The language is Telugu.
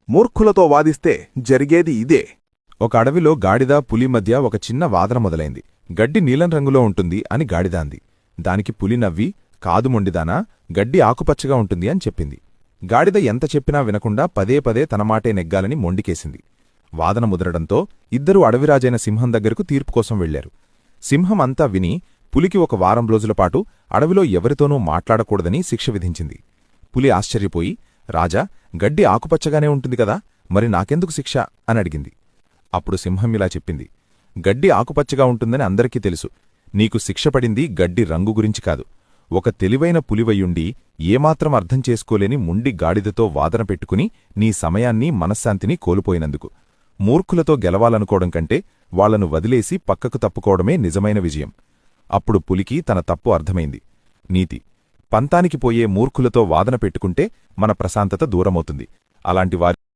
మూర్ఖులతో వాదిస్తే జరిగేది ఇదే. ఒక అడవిలో గాడిద పులి మధ్య ఒక చిన్న వాదన మొదలైంది. గడ్డి నీలం రంగులో ఉంటుంది అని గాడిద అంది. దానికి పులి నవ్వి, కాదు మొండిదానా, గడ్డి ఆకుపచ్చగా ఉంటుంది అని చెప్పింది. గాడిద ఎంత చెప్పినా వినకుండా పదే పదే తన మాటే నెగ్గాలని మొండికేసింది. వాదన ముదరడంతో ఇద్దరూ అడవిరాజైన సింహం దగ్గరకు తీర్పుకోసం వెళ్లారు. సింహం అంతా విని పులికి ఒక వారం రోజులపాటు అడవిలో ఎవరితోనూ మాట్లాడకూడదని శిక్ష విధించింది. పులి ఆశ్చర్యపోయి, రాజా, గడ్డి ఆకుపచ్చగానే ఉంటుంది కదా, మరి నాకెందుకు శిక్ష అని అడిగింది. అప్పుడు సింహం ఇలా చెప్పింది, గడ్డి ఆకుపచ్చగా ఉంటుందని అందరికీ తెలుసు. నీకు శిక్ష పడింది గడ్డి రంగు గురించి కాదు. ఒక తెలివైన పులివయ్యుండి ఏమాత్రం అర్థం చేసుకోలేని ముండి గాడిదతో వాదన పెట్టుకుని నీ సమయాన్ని మనశ్శాంతిని కోల్పోయినందుకు. మూర్ఖులతో గెలవాలనుకోవడం కంటే వాళ్లను వదిలేసి పక్కకు తప్పుకోవడమే నిజమైన విజయం. అప్పుడు పులికి తన తప్పు అర్థమైంది. నీతి: పంతానికి పోయే మూర్ఖులతో వాదన పెట్టుకుంటే మన ప్రశాంతత దూరమవుతుంది. అలాంటి వారి